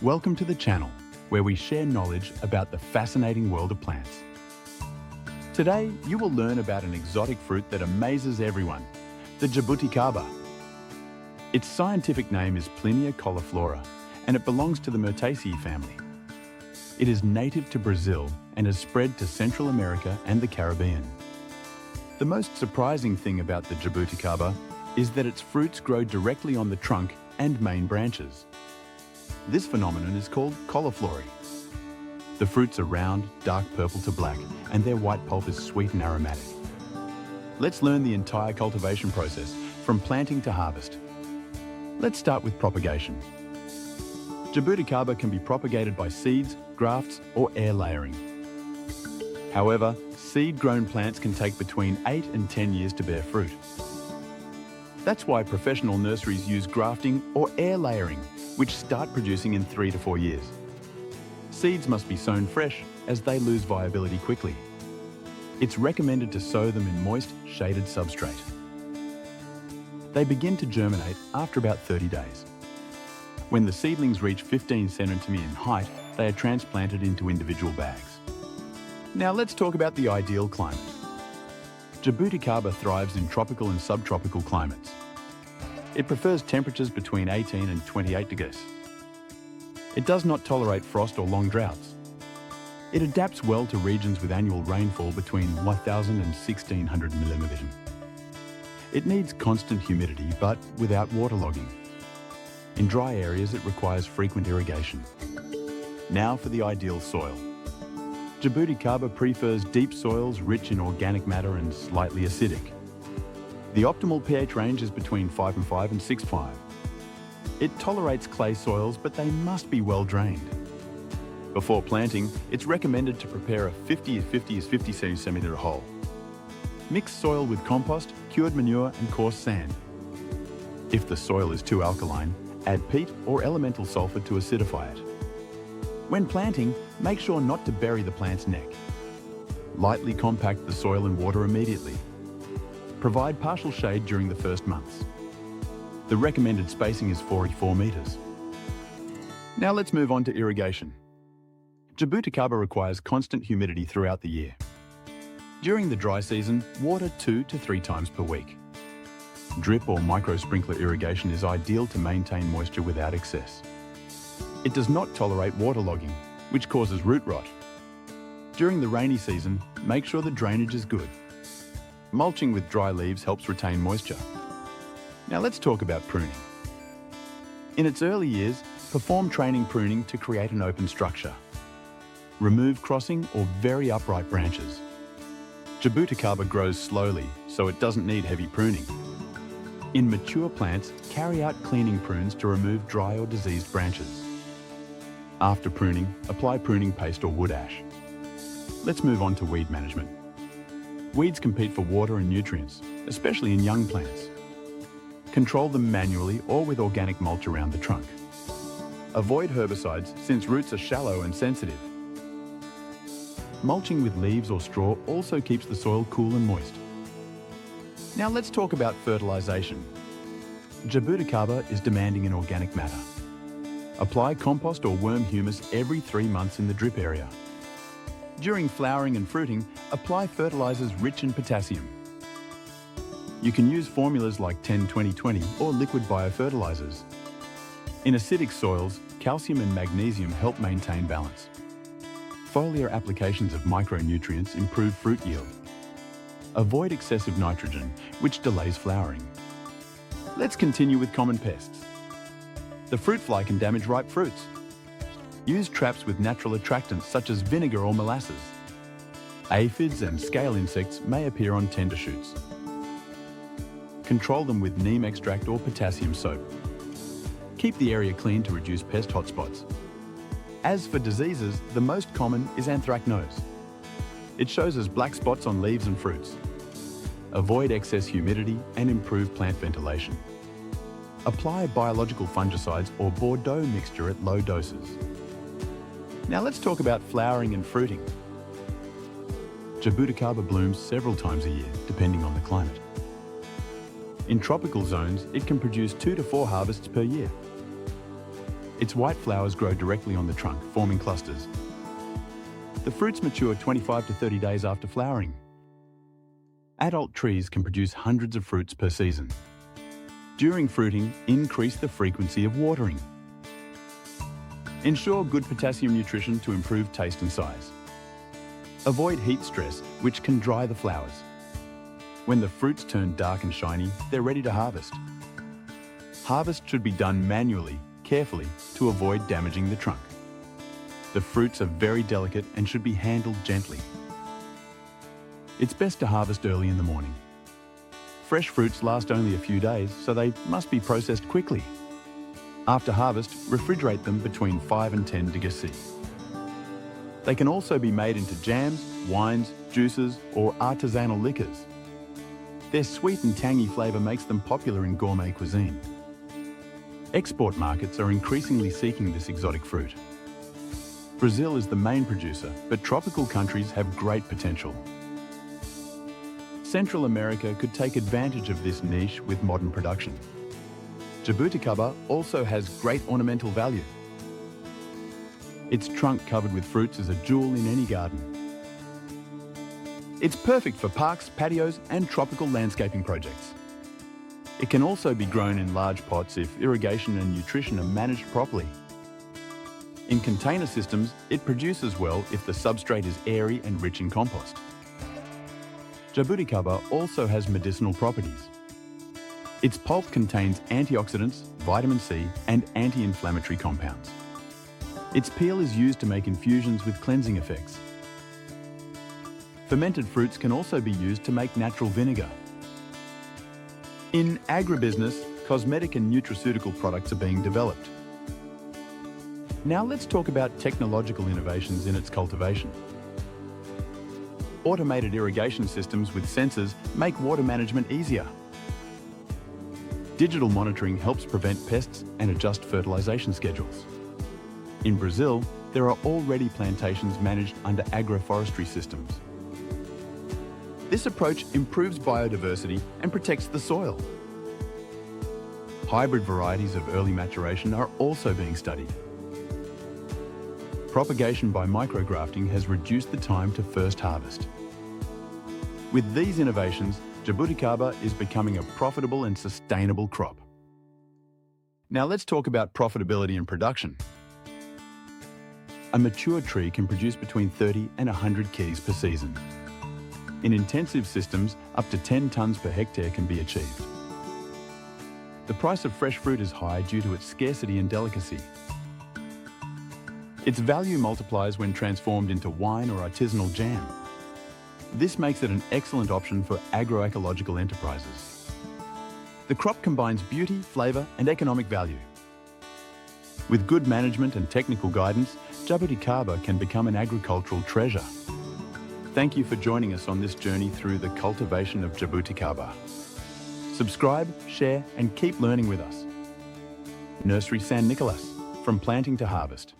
Welcome to the channel, where we share knowledge about the fascinating world of plants. Today, you will learn about an exotic fruit that amazes everyone, the Jabuticaba. Its scientific name is Plinia cauliflora, and it belongs to the Myrtaceae family. It is native to Brazil and has spread to Central America and the Caribbean. The most surprising thing about the Jabuticaba is that its fruits grow directly on the trunk and main branches. This phenomenon is called cauliflory. The fruits are round, dark purple to black, and their white pulp is sweet and aromatic. Let's learn the entire cultivation process, from planting to harvest. Let's start with propagation. Jabuticaba can be propagated by seeds, grafts, or air layering. However, seed-grown plants can take between 8 and 10 years to bear fruit. That's why professional nurseries use grafting or air layering, which start producing in 3 to 4 years. Seeds must be sown fresh, as they lose viability quickly. It's recommended to sow them in moist, shaded substrate. They begin to germinate after about 30 days. When the seedlings reach 15 centimeters in height, they are transplanted into individual bags. Now let's talk about the ideal climate. Jabuticaba thrives in tropical and subtropical climates. It prefers temperatures between 18 and 28 degrees. It does not tolerate frost or long droughts. It adapts well to regions with annual rainfall between 1,000 and 1,600 millimeters. It needs constant humidity, but without waterlogging. In dry areas, it requires frequent irrigation. Now for the ideal soil. Jabuticaba prefers deep soils rich in organic matter and slightly acidic. The optimal pH range is between 5.5 and 6.5. It tolerates clay soils, but they must be well drained. Before planting, it's recommended to prepare a 50 centimeter hole. Mix soil with compost, cured manure, and coarse sand. If the soil is too alkaline, add peat or elemental sulfur to acidify it. When planting, make sure not to bury the plant's neck. Lightly compact the soil and water immediately. Provide partial shade during the first months. The recommended spacing is 44 meters. Now let's move on to irrigation. Jabuticaba requires constant humidity throughout the year. During the dry season, water 2 to 3 times per week. Drip or micro-sprinkler irrigation is ideal to maintain moisture without excess. It does not tolerate waterlogging, which causes root rot. During the rainy season, make sure the drainage is good. Mulching with dry leaves helps retain moisture. Now let's talk about pruning. In its early years, perform training pruning to create an open structure. Remove crossing or very upright branches. Jabuticaba grows slowly, so it doesn't need heavy pruning. In mature plants, carry out cleaning prunes to remove dry or diseased branches. After pruning, apply pruning paste or wood ash. Let's move on to weed management. Weeds compete for water and nutrients, especially in young plants. Control them manually or with organic mulch around the trunk. Avoid herbicides since roots are shallow and sensitive. Mulching with leaves or straw also keeps the soil cool and moist. Now let's talk about fertilization. Jabuticaba is demanding in organic matter. Apply compost or worm humus every 3 months in the drip area. During flowering and fruiting, apply fertilizers rich in potassium. You can use formulas like 10-20-20 or liquid biofertilizers. In acidic soils, calcium and magnesium help maintain balance. Foliar applications of micronutrients improve fruit yield. Avoid excessive nitrogen, which delays flowering. Let's continue with common pests. The fruit fly can damage ripe fruits. Use traps with natural attractants such as vinegar or molasses. Aphids and scale insects may appear on tender shoots. Control them with neem extract or potassium soap. Keep the area clean to reduce pest hotspots. As for diseases, the most common is anthracnose. It shows as black spots on leaves and fruits. Avoid excess humidity and improve plant ventilation. Apply biological fungicides or Bordeaux mixture at low doses. Now let's talk about flowering and fruiting. Jabuticaba blooms several times a year, depending on the climate. In tropical zones, it can produce 2 to 4 harvests per year. Its white flowers grow directly on the trunk, forming clusters. The fruits mature 25 to 30 days after flowering. Adult trees can produce hundreds of fruits per season. During fruiting, increase the frequency of watering. Ensure good potassium nutrition to improve taste and size. Avoid heat stress, which can dry the flowers. When the fruits turn dark and shiny, they're ready to harvest. Harvest should be done manually, carefully, to avoid damaging the trunk. The fruits are very delicate and should be handled gently. It's best to harvest early in the morning. Fresh fruits last only a few days, so they must be processed quickly. After harvest, refrigerate them between 5 and 10 degrees C. They can also be made into jams, wines, juices, or artisanal liquors. Their sweet and tangy flavour makes them popular in gourmet cuisine. Export markets are increasingly seeking this exotic fruit. Brazil is the main producer, but tropical countries have great potential. Central America could take advantage of this niche with modern production. Jabuticaba also has great ornamental value. Its trunk covered with fruits is a jewel in any garden. It's perfect for parks, patios, and tropical landscaping projects. It can also be grown in large pots if irrigation and nutrition are managed properly. In container systems, it produces well if the substrate is airy and rich in compost. Jabuticaba also has medicinal properties. Its pulp contains antioxidants, vitamin C, and anti-inflammatory compounds. Its peel is used to make infusions with cleansing effects. Fermented fruits can also be used to make natural vinegar. In agribusiness, cosmetic and nutraceutical products are being developed. Now let's talk about technological innovations in its cultivation. Automated irrigation systems with sensors make water management easier. Digital monitoring helps prevent pests and adjust fertilization schedules. In Brazil, there are already plantations managed under agroforestry systems. This approach improves biodiversity and protects the soil. Hybrid varieties of early maturation are also being studied. Propagation by micrografting has reduced the time to first harvest. With these innovations, Jabuticaba is becoming a profitable and sustainable crop. Now let's talk about profitability and production. A mature tree can produce between 30 and 100 kgs per season. In intensive systems, up to 10 tonnes per hectare can be achieved. The price of fresh fruit is high due to its scarcity and delicacy. Its value multiplies when transformed into wine or artisanal jam. This makes it an excellent option for agroecological enterprises. The crop combines beauty, flavour and economic value. With good management and technical guidance, Jabuticaba can become an agricultural treasure. Thank you for joining us on this journey through the cultivation of Jabuticaba. Subscribe, share and keep learning with us. Nursery San Nicolas, from planting to harvest.